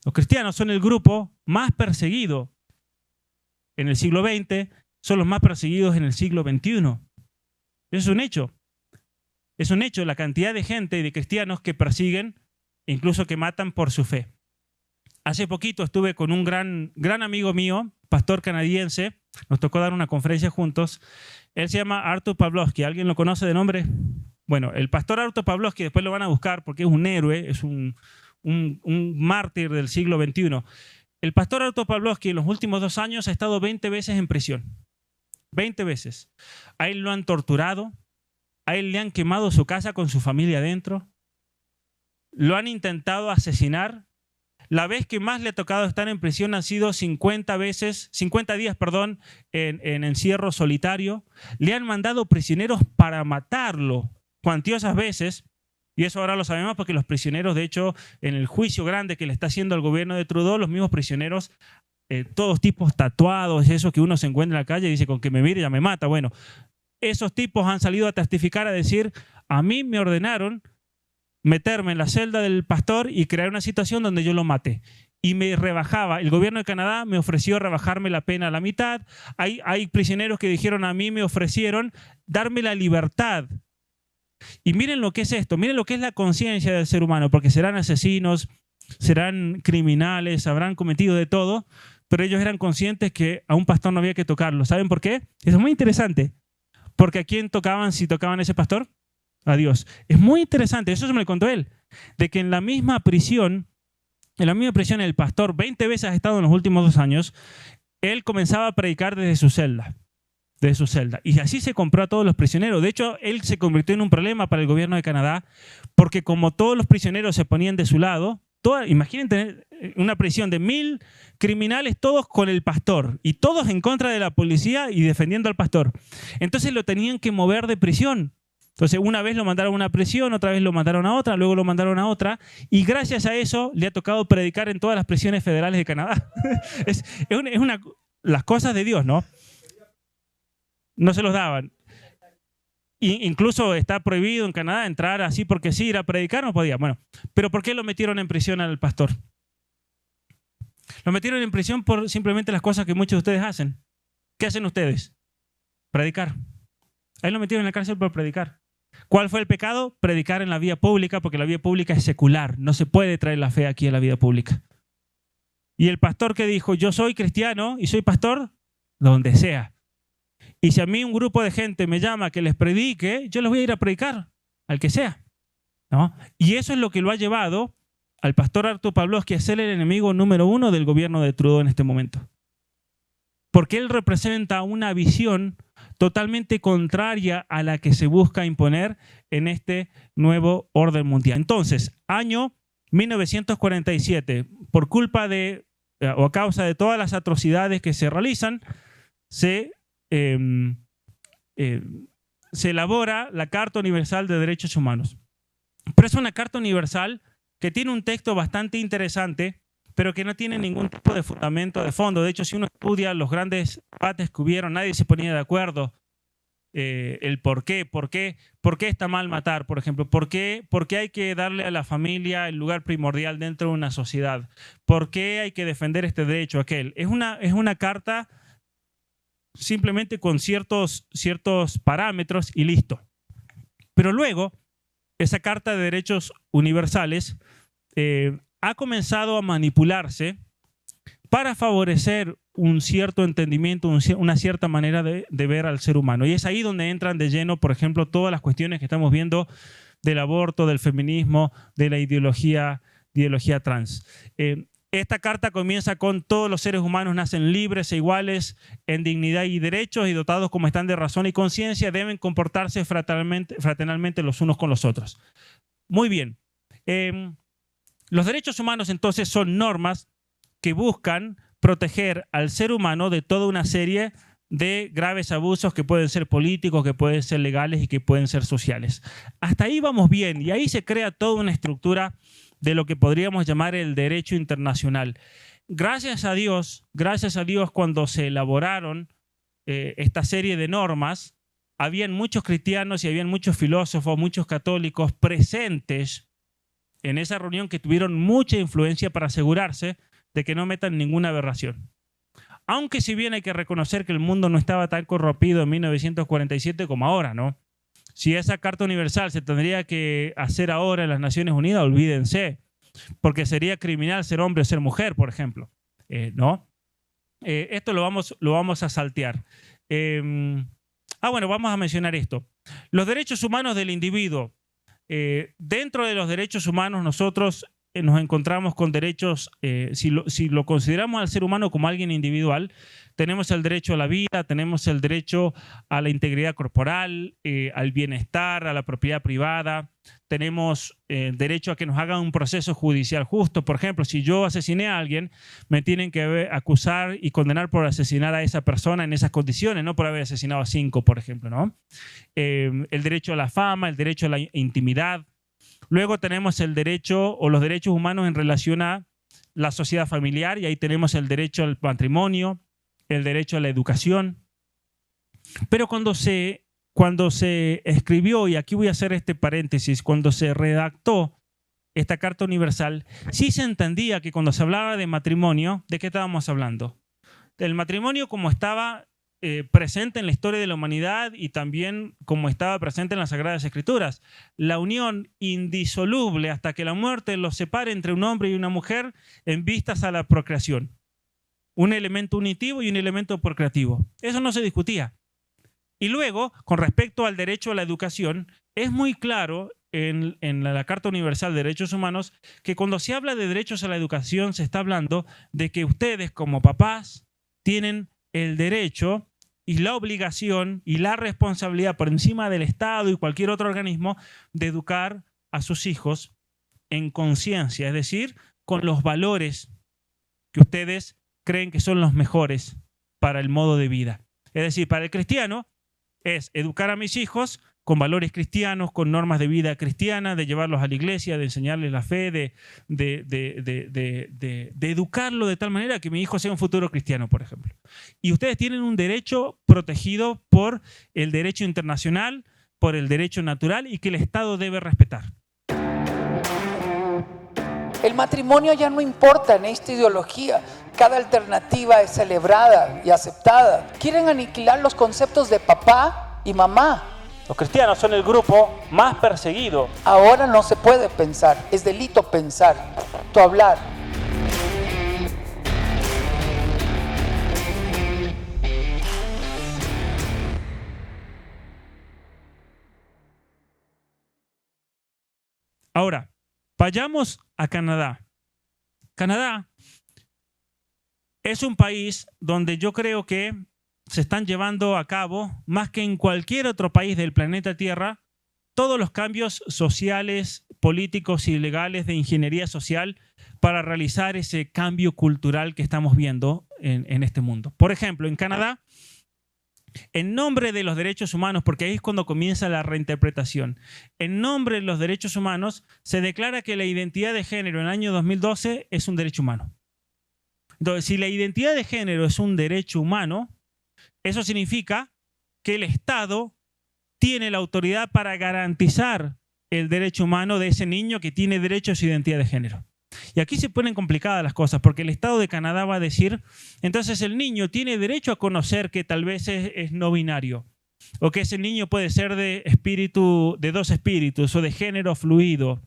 Los cristianos son el grupo más perseguido en el siglo XX, son los más perseguidos en el siglo XXI. Eso es un hecho. Es un hecho la cantidad de gente y de cristianos que persiguen, incluso que matan por su fe. Hace poquito estuve con un gran amigo mío, pastor canadiense, nos tocó dar una conferencia juntos. Él se llama Artur Pawlowski. ¿Alguien lo conoce de nombre? Bueno, el pastor Artur Pawlowski, después lo van a buscar porque es un héroe, es un mártir del siglo XXI. El pastor Artur Pawlowski en los últimos 2 años ha estado 20 veces en prisión. 20 veces. A él lo han torturado, a él le han quemado su casa con su familia adentro, lo han intentado asesinar. La vez que más le ha tocado estar en prisión han sido 50 días, en encierro solitario. Le han mandado prisioneros para matarlo cuantiosas veces. Y eso ahora lo sabemos porque los prisioneros, de hecho, en el juicio grande que le está haciendo al gobierno de Trudeau, los mismos prisioneros, todos tipos tatuados, esos que uno se encuentra en la calle y dice, con que me mire ya me mata. Bueno, esos tipos han salido a testificar, a decir, a mí me ordenaron meterme en la celda del pastor y crear una situación donde yo lo maté. Y me rebajaba, el gobierno de Canadá me ofreció rebajarme la pena a la mitad. Hay prisioneros que dijeron, a mí me ofrecieron darme la libertad. Y miren lo que es esto, miren lo que es la conciencia del ser humano, porque serán asesinos, serán criminales, habrán cometido de todo, pero ellos eran conscientes que a un pastor no había que tocarlo. ¿Saben por qué? Eso es muy interesante. Porque ¿a quién tocaban si tocaban a ese pastor? A Dios. Es muy interesante, eso se me lo contó él, de que en la misma prisión el pastor 20 veces ha estado en los últimos 2 años, él comenzaba a predicar desde su celda. Y así se compró a todos los prisioneros. De hecho, él se convirtió en un problema para el gobierno de Canadá, porque como todos los prisioneros se ponían de su lado, imaginen tener una prisión de 1000 criminales, todos con el pastor, y todos en contra de la policía y defendiendo al pastor. Entonces lo tenían que mover de prisión. Entonces una vez lo mandaron a una prisión, otra vez lo mandaron a otra, luego lo mandaron a otra, y gracias a eso le ha tocado predicar en todas las prisiones federales de Canadá. Las cosas de Dios, ¿no? No se los daban. Incluso está prohibido en Canadá entrar así porque sí, ir a predicar no podía. Bueno, pero ¿por qué lo metieron en prisión al pastor? Lo metieron en prisión por simplemente las cosas que muchos de ustedes hacen. ¿Qué hacen ustedes? Predicar. Ahí lo metieron en la cárcel por predicar. ¿Cuál fue el pecado? Predicar en la vía pública, porque la vía pública es secular. No se puede traer la fe aquí a la vida pública. Y el pastor que dijo, yo soy cristiano y soy pastor, donde sea. Y si a mí un grupo de gente me llama que les predique, yo les voy a ir a predicar, al que sea, ¿no? Y eso es lo que lo ha llevado al pastor Artur Pawlowski a ser el enemigo número 1 del gobierno de Trudeau en este momento. Porque él representa una visión totalmente contraria a la que se busca imponer en este nuevo orden mundial. Entonces, año 1947, por culpa de, o a causa de todas las atrocidades que se realizan, se elabora la Carta Universal de Derechos Humanos. Pero es una Carta Universal que tiene un texto bastante interesante, pero que no tiene ningún tipo de fundamento de fondo. De hecho, si uno estudia los grandes debates que hubieron, nadie se ponía de acuerdo el por qué está mal matar, por ejemplo, por qué hay que darle a la familia el lugar primordial dentro de una sociedad, por qué hay que defender este derecho aquel. Es una carta simplemente con ciertos parámetros y listo. Pero luego, esa Carta de Derechos Universales ha comenzado a manipularse para favorecer un cierto entendimiento, una cierta manera de ver al ser humano. Y es ahí donde entran de lleno, por ejemplo, todas las cuestiones que estamos viendo del aborto, del feminismo, de la ideología trans. Esta carta comienza con todos los seres humanos nacen libres e iguales en dignidad y derechos y dotados como están de razón y conciencia, deben comportarse fraternalmente los unos con los otros. Muy bien. Los derechos humanos entonces son normas que buscan proteger al ser humano de toda una serie de graves abusos que pueden ser políticos, que pueden ser legales y que pueden ser sociales. Hasta ahí vamos bien y ahí se crea toda una estructura de lo que podríamos llamar el derecho internacional. Gracias a Dios, cuando se elaboraron esta serie de normas, habían muchos cristianos y habían muchos filósofos, muchos católicos presentes en esa reunión que tuvieron mucha influencia para asegurarse de que no metan ninguna aberración. Aunque si bien hay que reconocer que el mundo no estaba tan corrompido en 1947 como ahora, ¿no? Si esa Carta Universal se tendría que hacer ahora en las Naciones Unidas, olvídense, porque sería criminal ser hombre o ser mujer, por ejemplo, ¿no? Esto lo vamos a saltear. Bueno, vamos a mencionar esto. Los derechos humanos del individuo. Dentro de los derechos humanos nosotros nos encontramos con derechos, si lo consideramos al ser humano como alguien individual, tenemos el derecho a la vida, tenemos el derecho a la integridad corporal, al bienestar, a la propiedad privada, tenemos derecho a que nos hagan un proceso judicial justo. Por ejemplo, si yo asesiné a alguien, me tienen que acusar y condenar por asesinar a esa persona en esas condiciones, no por haber asesinado a 5, por ejemplo, ¿no? El derecho a la fama, el derecho a la intimidad. Luego tenemos el derecho o los derechos humanos en relación a la sociedad familiar, y ahí tenemos el derecho al matrimonio, el derecho a la educación. Pero cuando se escribió, y aquí voy a hacer este paréntesis, cuando se redactó esta Carta Universal, sí se entendía que cuando se hablaba de matrimonio, ¿de qué estábamos hablando? Del matrimonio como estaba presente en la historia de la humanidad y también como estaba presente en las Sagradas Escrituras. La unión indisoluble hasta que la muerte los separe entre un hombre y una mujer en vistas a la procreación. Un elemento unitivo y un elemento procreativo. Eso no se discutía. Y luego, con respecto al derecho a la educación, es muy claro en la Carta Universal de Derechos Humanos que cuando se habla de derechos a la educación se está hablando de que ustedes como papás tienen el derecho y la obligación y la responsabilidad por encima del Estado y cualquier otro organismo de educar a sus hijos en conciencia, es decir, con los valores que ustedes creen que son los mejores para el modo de vida. Es decir, para el cristiano es educar a mis hijos con valores cristianos, con normas de vida cristiana, de llevarlos a la iglesia, de enseñarles la fe, de educarlo de tal manera que mi hijo sea un futuro cristiano, por ejemplo. Y ustedes tienen un derecho protegido por el derecho internacional, por el derecho natural, y que el Estado debe respetar. El matrimonio ya no importa en esta ideología. Cada alternativa es celebrada y aceptada. Quieren aniquilar los conceptos de papá y mamá. Los cristianos son el grupo más perseguido. Ahora no se puede pensar, es delito pensar, tu hablar. Ahora, vayamos a Canadá. Canadá es un país donde yo creo que se están llevando a cabo, más que en cualquier otro país del planeta Tierra, todos los cambios sociales, políticos y legales de ingeniería social para realizar ese cambio cultural que estamos viendo en este mundo. Por ejemplo, en Canadá, en nombre de los derechos humanos, porque ahí es cuando comienza la reinterpretación, en nombre de los derechos humanos se declara que la identidad de género en el año 2012 es un derecho humano. Entonces, si la identidad de género es un derecho humano, eso significa que el Estado tiene la autoridad para garantizar el derecho humano de ese niño que tiene derecho a su identidad de género. Y aquí se ponen complicadas las cosas, porque el Estado de Canadá va a decir, entonces el niño tiene derecho a conocer que tal vez es no binario, o que ese niño puede ser de dos espíritus, o de género fluido,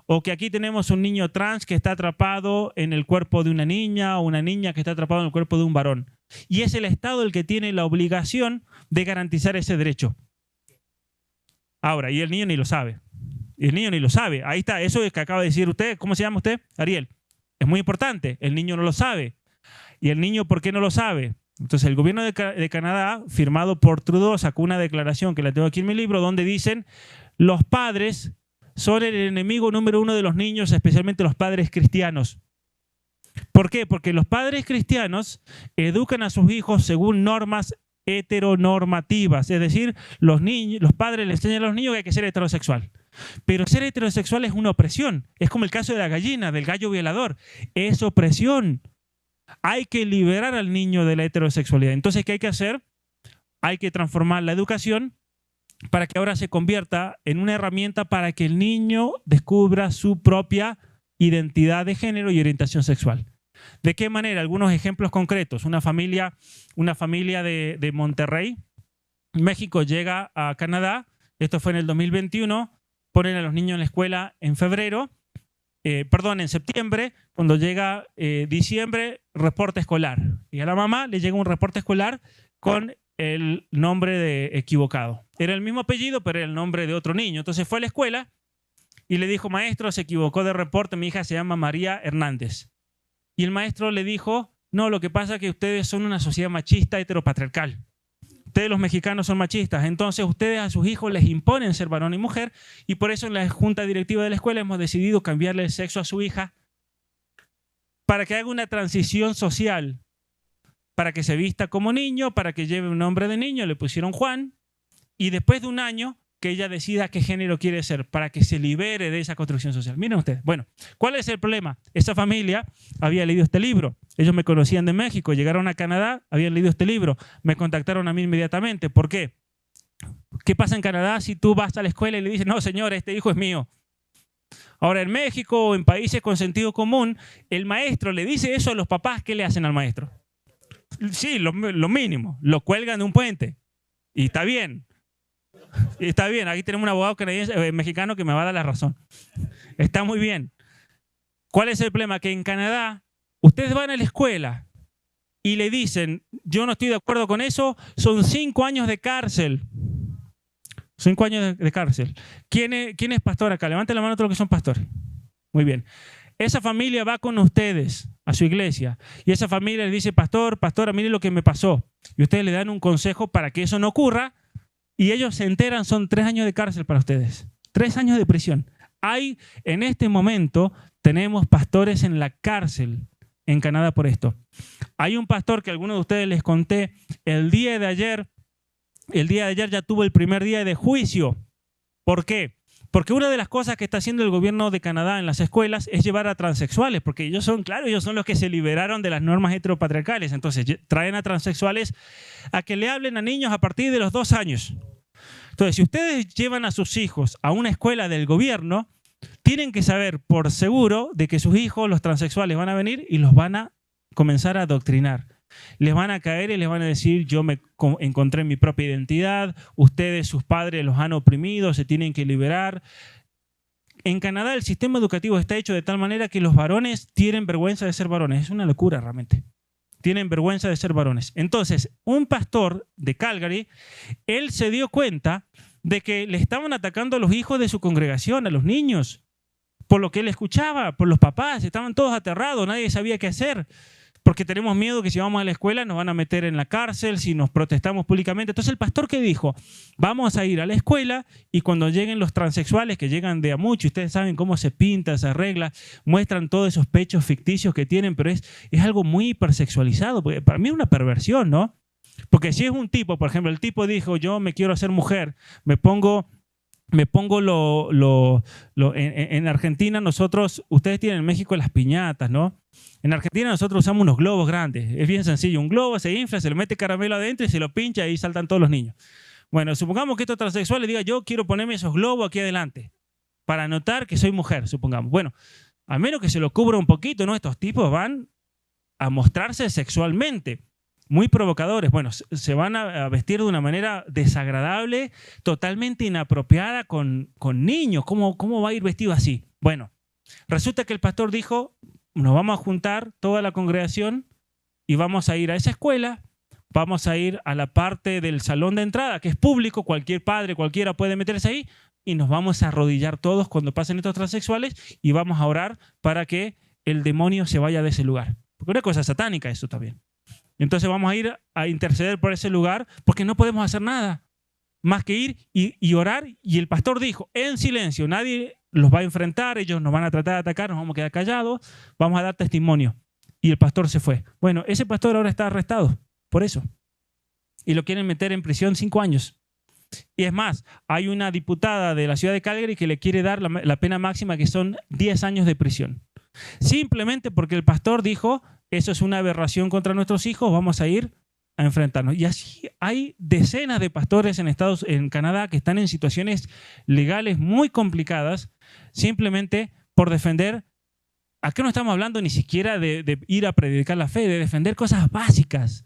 o que aquí tenemos un niño trans que está atrapado en el cuerpo de una niña, o una niña que está atrapada en el cuerpo de un varón. Y es el Estado el que tiene la obligación de garantizar ese derecho. Ahora, y el niño ni lo sabe. El niño ni lo sabe. Ahí está, eso es que acaba de decir usted. ¿Cómo se llama usted? Ariel. Es muy importante. El niño no lo sabe. ¿Y el niño por qué no lo sabe? Entonces, el gobierno de Canadá, firmado por Trudeau, sacó una declaración que la tengo aquí en mi libro, donde dicen, los padres son el enemigo número uno de los niños, especialmente los padres cristianos. ¿Por qué? Porque los padres cristianos educan a sus hijos según normas heteronormativas, es decir, los padres le enseñan a los niños que hay que ser heterosexual. Pero ser heterosexual es una opresión, es como el caso de la gallina, del gallo violador, es opresión. Hay que liberar al niño de la heterosexualidad. Entonces, ¿qué hay que hacer? Hay que transformar la educación para que ahora se convierta en una herramienta para que el niño descubra su propia identidad de género y orientación sexual. ¿De qué manera? Algunos ejemplos concretos. Una familia de Monterrey, México, llega a Canadá. Esto fue en el 2021. Ponen a los niños en la escuela en en septiembre. Cuando llega diciembre, reporte escolar. Y a la mamá le llega un reporte escolar con el nombre equivocado. Era el mismo apellido, pero era el nombre de otro niño. Entonces fue a la escuela y le dijo: maestro, se equivocó de reporte, mi hija se llama María Hernández. Y el maestro le dijo: no, lo que pasa es que ustedes son una sociedad machista heteropatriarcal. Ustedes los mexicanos son machistas, entonces ustedes a sus hijos les imponen ser varón y mujer, y por eso en la junta directiva de la escuela hemos decidido cambiarle el sexo a su hija para que haga una transición social, para que se vista como niño, para que lleve un nombre de niño. Le pusieron Juan, y después de un año que ella decida qué género quiere ser, para que se libere de esa construcción social. Miren ustedes, bueno, ¿cuál es el problema? Esa familia había leído este libro. Ellos me conocían de México, llegaron a Canadá, habían leído este libro, me contactaron a mí inmediatamente. ¿Por qué? ¿Qué pasa en Canadá si tú vas a la escuela y le dices: no, señor, este hijo es mío? Ahora, en México o en países con sentido común, el maestro le dice eso a los papás. ¿Qué le hacen al maestro? Sí, lo mínimo, lo cuelgan de un puente. Y está bien. Está bien, aquí tenemos un abogado canadiense, mexicano que me va a dar la razón. Está muy bien. ¿Cuál es el problema? Que en Canadá ustedes van a la escuela y le dicen: yo no estoy de acuerdo con eso, son 5 años de cárcel. 5 años de cárcel. ¿Quién es pastor acá? Levanten la mano todos los que son pastores. Muy bien. Esa familia va con ustedes a su iglesia y esa familia le dice: pastora, mire lo que me pasó. Y ustedes le dan un consejo para que eso no ocurra. Y ellos se enteran, son 3 años de cárcel para ustedes. 3 años de prisión. En este momento, tenemos pastores en la cárcel en Canadá por esto. Hay un pastor que a algunos de ustedes les conté, el día de ayer ya tuvo el primer día de juicio. ¿Por qué? Porque una de las cosas que está haciendo el gobierno de Canadá en las escuelas es llevar a transexuales, porque ellos son los que se liberaron de las normas heteropatriarcales. Entonces traen a transexuales a que le hablen a niños a partir de los 2 años. Entonces, si ustedes llevan a sus hijos a una escuela del gobierno, tienen que saber por seguro de que sus hijos, los transexuales, van a venir y los van a comenzar a adoctrinar. Les van a caer y les van a decir: yo me encontré mi propia identidad, ustedes, sus padres, los han oprimido, se tienen que liberar. En Canadá el sistema educativo está hecho de tal manera que los varones tienen vergüenza de ser varones. Es una locura realmente. Tienen vergüenza de ser varones. Entonces, un pastor de Calgary, él se dio cuenta de que le estaban atacando a los hijos de su congregación, a los niños, por lo que él escuchaba, por los papás. Estaban todos aterrados, nadie sabía qué hacer. Porque tenemos miedo que si vamos a la escuela nos van a meter en la cárcel, si nos protestamos públicamente. Entonces el pastor, ¿qué dijo? Vamos a ir a la escuela y cuando lleguen los transexuales, que llegan de a mucho, ustedes saben cómo se pinta, se arregla, muestran todos esos pechos ficticios que tienen, pero es algo muy hipersexualizado. Porque para mí es una perversión, ¿no? Porque si es un tipo, por ejemplo, el tipo dijo: yo me quiero hacer mujer, me pongo en Argentina ustedes tienen en México las piñatas, ¿no? En Argentina nosotros usamos unos globos grandes. Es bien sencillo. Un globo se infla, se le mete caramelo adentro y se lo pincha y ahí saltan todos los niños. Bueno, supongamos que estos transexuales digan: yo quiero ponerme esos globos aquí adelante para notar que soy mujer, supongamos. Bueno, a menos que se lo cubra un poquito, ¿no? Estos tipos van a mostrarse sexualmente. Muy provocadores. Bueno, se van a vestir de una manera desagradable, totalmente inapropiada con niños. ¿Cómo va a ir vestido así? Bueno, resulta que el pastor dijo: nos vamos a juntar toda la congregación y vamos a ir a esa escuela, vamos a ir a la parte del salón de entrada, que es público, cualquier padre, cualquiera puede meterse ahí, y nos vamos a arrodillar todos cuando pasen estos transexuales y vamos a orar para que el demonio se vaya de ese lugar. Porque es una cosa satánica eso también. Entonces vamos a ir a interceder por ese lugar porque no podemos hacer nada más que ir y orar. Y el pastor dijo: en silencio, nadie los va a enfrentar, ellos nos van a tratar de atacar, nos vamos a quedar callados, vamos a dar testimonio. Y el pastor se fue. Bueno, ese pastor ahora está arrestado por eso. Y lo quieren meter en prisión 5 años. Y es más, hay una diputada de la ciudad de Calgary que le quiere dar la pena máxima, que son 10 años de prisión. Simplemente porque el pastor dijo: eso es una aberración contra nuestros hijos, vamos a ir a enfrentarnos. Y así hay decenas de pastores en Canadá que están en situaciones legales muy complicadas simplemente por defender. Acá no estamos hablando ni siquiera de ir a predicar la fe, de defender cosas básicas.